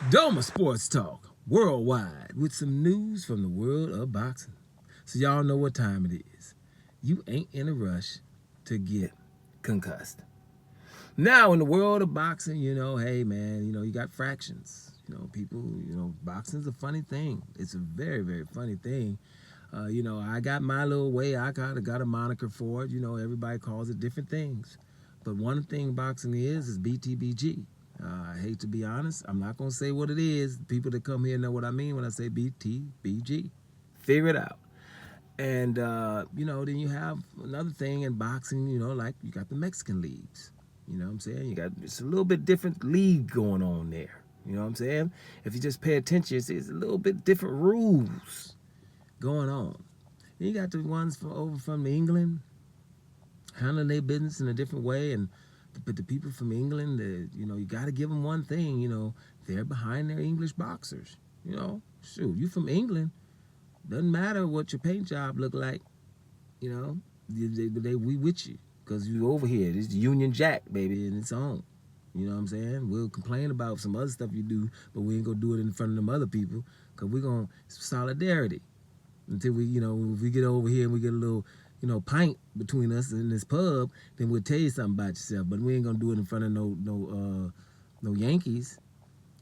Doma Sports Talk worldwide with some news from the world of boxing. So y'all know what time it is. You ain't in a rush to get concussed. Now in the world of boxing, hey man, you got fractions. People, boxing's a funny thing. It's a very, very funny thing. I got my little way. I kind of got a moniker for it. Everybody calls it different things. But one thing boxing is BTBG. I hate to be honest. I'm not going to say what it is. People that come here know what I mean when I say BTBG. Figure it out. And, then you have another thing in boxing, like you got the Mexican leagues. You know what I'm saying? It's a little bit different league going on there. You know what I'm saying? If you just pay attention, it's a little bit different rules going on. Then you got the ones over from England handling their business in a different way, but the people from England, you got to give them one thing. They're behind their English boxers. Shoot, you from England, doesn't matter what your paint job look like. We with you because you over here. This is Union Jack, baby, in its own. You know what I'm saying? We'll complain about some other stuff you do, but we ain't gonna do it in front of them other people because we're gonna solidarity until if we get over here and we get a little, pint between us in this pub, then we'll tell you something about yourself. But we ain't gonna do it in front of no Yankees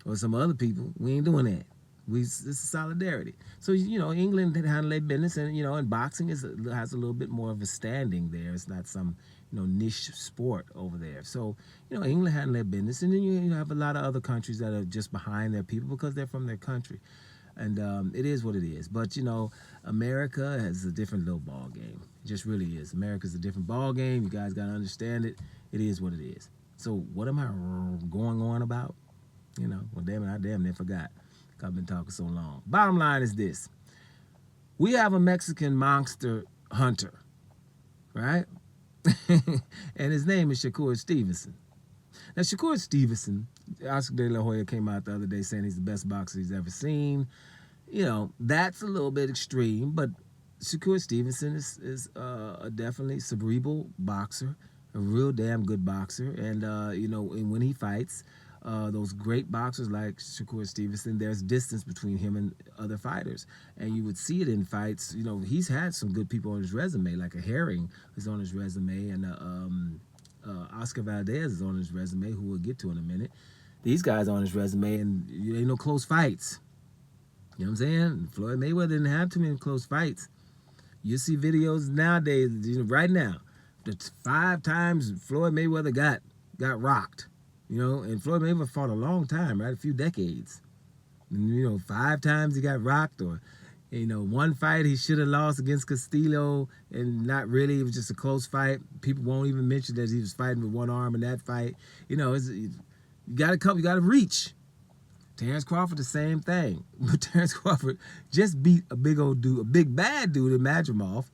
or some other people. We ain't doing that. This is solidarity. So England handle their business, and boxing has a little bit more of a standing there. It's not some niche sport over there. So England handle their business, and then you have a lot of other countries that are just behind their people because they're from their country. And it is what it is. But, America has a different little ball game. It just really is. America's a different ball game. You guys got to understand it. It is what it is. So what am I going on about? Well, damn it, I damn near forgot. I've been talking so long. Bottom line is this. We have a Mexican monster hunter, right? And his name is Shakur Stevenson. Now, Shakur Stevenson, Oscar De La Hoya came out the other day saying he's the best boxer he's ever seen. That's a little bit extreme, but Shakur Stevenson is a definitely cerebral boxer, a real damn good boxer. And, and when he fights, those great boxers like Shakur Stevenson, there's distance between him and other fighters. And you would see it in fights. He's had some good people on his resume, like a Herring is on his resume, and Oscar Valdez is on his resume, who we'll get to in a minute. These guys on his resume, and ain't no close fights. You know what I'm saying? Floyd Mayweather didn't have too many close fights. You see videos nowadays, right now, the 5 times Floyd Mayweather got rocked. And Floyd Mayweather fought a long time, right? A few decades. And, 5 times he got rocked, or, one fight he should have lost against Castillo, and not really. It was just a close fight. People won't even mention that he was fighting with one arm in that fight. You got to come, you got to reach. Terrence Crawford, the same thing. But Terrence Crawford just beat a big old dude, a big bad dude in Madrimov.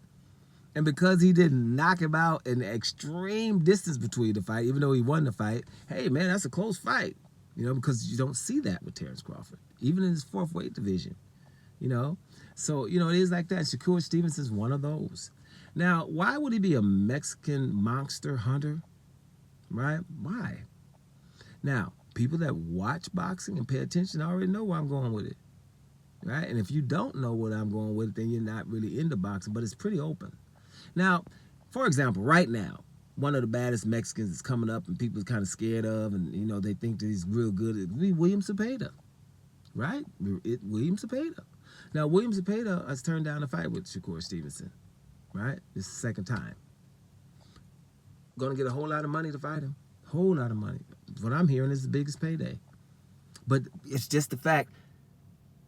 And because he didn't knock him out in extreme distance between the fight, even though he won the fight, hey, man, that's a close fight. Because you don't see that with Terrence Crawford, even in his 4th weight division. So, it is like that. Shakur Stevenson's one of those. Now, why would he be a Mexican monster hunter? Right? Why? Now, people that watch boxing and pay attention already know where I'm going with it. Right? And if you don't know what I'm going with, then you're not really into boxing, but it's pretty open. Now, for example, right now, one of the baddest Mexicans is coming up and people are kind of scared of, and, they think that he's real good. It'd be William Cepeda, right? William Cepeda. Now, William Cepeda has turned down a fight with Shakur Stevenson, right? This is the 2nd time. Going to get a whole lot of money to fight him. Whole lot of money. What I'm hearing is the biggest payday. But it's just the fact,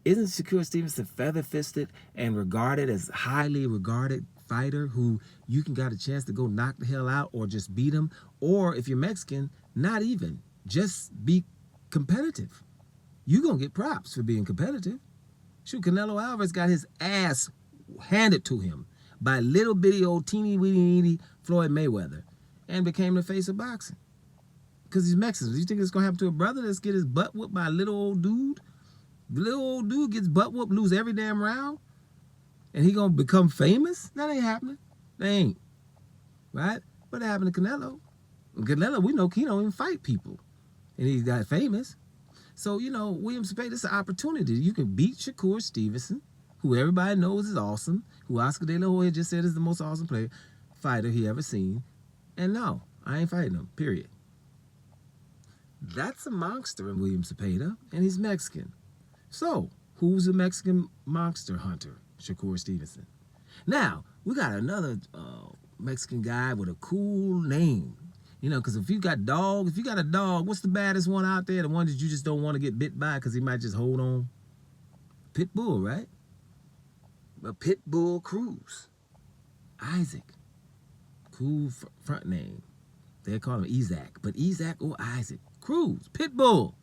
isn't Shakur Stevenson feather-fisted and regarded as highly regarded fighter who you can got a chance to go knock the hell out or just beat him? Or if you're Mexican, not even. Just be competitive. You're going to get props for being competitive. Shoot, Canelo Alvarez got his ass handed to him by little bitty old teeny-weeny Floyd Mayweather and became the face of boxing. Because he's Mexican. You think it's going to happen to a brother that's get his butt whooped by a little old dude? The little old dude gets butt whooped, lose every damn round, and he gonna become famous? That ain't happening. They ain't. Right? What happened to Canelo? Canelo, we know he don't even fight people. And he got famous. So, William Cepeda, it's an opportunity. You can beat Shakur Stevenson, who everybody knows is awesome, who Oscar De La Hoya just said is the most awesome fighter he ever seen. And no, I ain't fighting him, period. That's a monster in William Cepeda, and he's Mexican. So, who's a Mexican monster hunter? Shakur Stevenson. Now, we got another Mexican guy with a cool name. Because if you got a dog, what's the baddest one out there? The one that you just don't want to get bit by because he might just hold on? Pit Bull, right? A Pit Bull Cruz. Isaac. Cool front name. They call him Isaac, but Isaac or Isaac. Cruz. Pit Bull.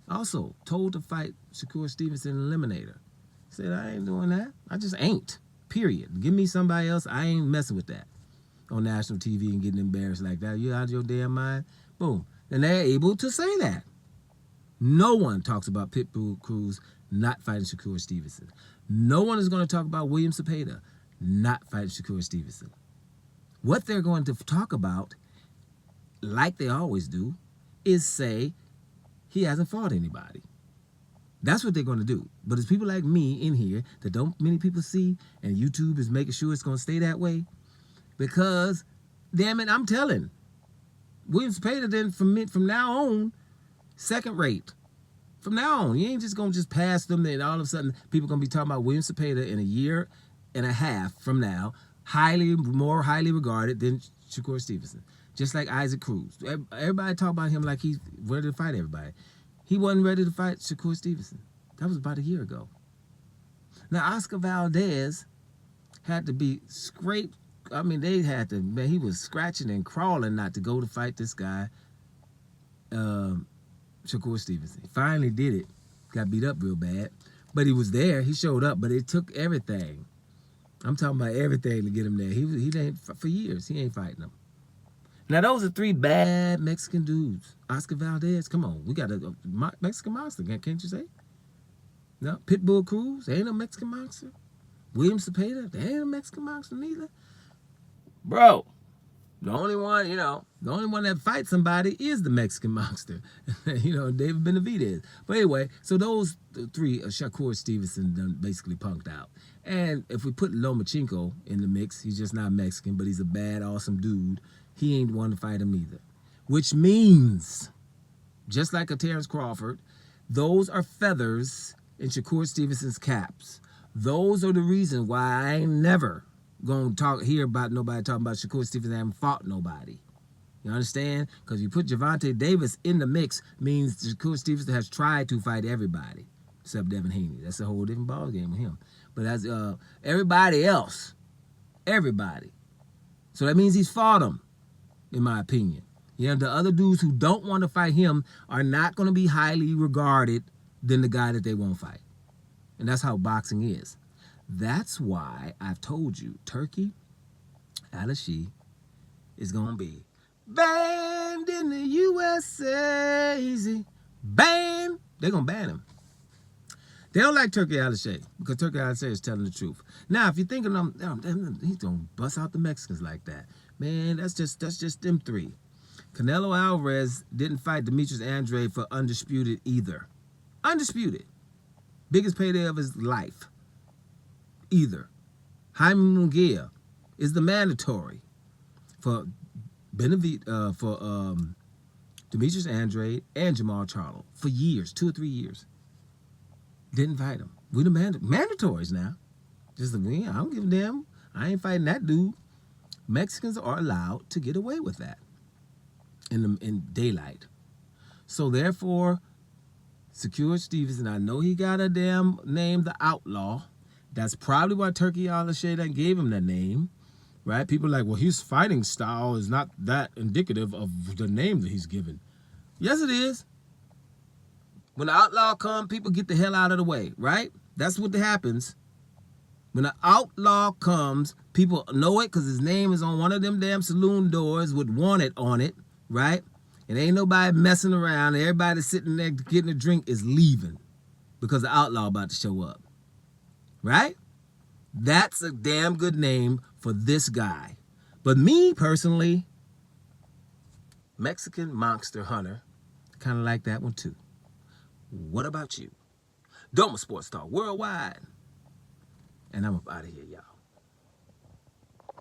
Also, told to fight Shakur Stevenson in Eliminator. Said, I ain't doing that. I just ain't. Period. Give me somebody else. I ain't messing with that. On national TV and getting embarrassed like that. You out of your damn mind? Boom. And they're able to say that. No one talks about Pitbull Cruz not fighting Shakur Stevenson. No one is going to talk about William Cepeda not fighting Shakur Stevenson. What they're going to talk about, like they always do, is say he hasn't fought anybody. That's what they're going to do. But it's people like me in here that don't many people see, and YouTube is making sure it's going to stay that way. Because, damn it, I'm telling. William Cepeda then, from now on, second rate. From now on, you ain't just going to just pass them, and all of a sudden, people going to be talking about William Cepeda in a year and a half from now, more highly regarded than Shakur Stevenson. Just like Isaac Cruz. Everybody talk about him like he's ready to fight everybody. He wasn't ready to fight Shakur Stevenson. That was about a year ago. Now, Oscar Valdez had to be scraped. I mean, he was scratching and crawling not to go to fight this guy, Shakur Stevenson. He finally did it. Got beat up real bad. But he was there. He showed up, but it took everything. I'm talking about everything to get him there. He ain't, for years, he ain't fighting him. Now, those are three bad Mexican dudes. Oscar Valdez, come on. We got a Mexican monster, can't you say? No, Pitbull Cruz, they ain't no Mexican monster. William Cepeda, they ain't a Mexican monster neither. Bro, the only one that fights somebody is the Mexican monster. David Benavidez. But anyway, so those three, Shakur Stevenson done basically punked out. And if we put Lomachenko in the mix, he's just not Mexican, but he's a bad, awesome dude. He ain't one to fight him either. Which means, just like a Terrence Crawford, those are feathers in Shakur Stevenson's caps. Those are the reason why I ain't never going to hear about nobody talking about Shakur Stevenson having fought nobody. You understand? Because you put Gervonta Davis in the mix means Shakur Stevenson has tried to fight everybody except Devin Haney. That's a whole different ballgame with him. But that's everybody else. Everybody. So that means he's fought them, in my opinion. The other dudes who don't want to fight him are not going to be highly regarded than the guy that they won't fight. And that's how boxing is. That's why I've told you, Turki Al-Ashi is going to be banned in the USA. Easy. Banned. They're going to ban him. They don't like Turki Al-Ashi because Turki Al-Ashi is telling the truth. Now, if you're thinking he's going to bust out the Mexicans like that, man, that's just them three. Canelo Alvarez didn't fight Demetrius Andrade for undisputed either. Undisputed. Biggest payday of his life. Either. Jaime Munguia is the mandatory for Demetrius Andrade and Jamal Charlo for years, 2 or 3 years. Didn't fight him. We the mandatories now. I don't give a damn. I ain't fighting that dude. Mexicans are allowed to get away with that in daylight. So therefore, Shakur Stevenson, I know he got a damn name, the Outlaw. That's probably why Turki Al-Ashi gave him that name, right? People are like, well, his fighting style is not that indicative of the name that he's given. Yes, it is. When the outlaw comes, people get the hell out of the way, right? That's what happens. When the outlaw comes, people know it because his name is on one of them damn saloon doors with "wanted" on it, right? And ain't nobody messing around. Everybody sitting there getting a drink is leaving because the outlaw about to show up, right? That's a damn good name for this guy. But me, personally, Mexican Monster Hunter, kind of like that one too. What about you? Doma Sports Talk Worldwide. And I'm up out of here, y'all.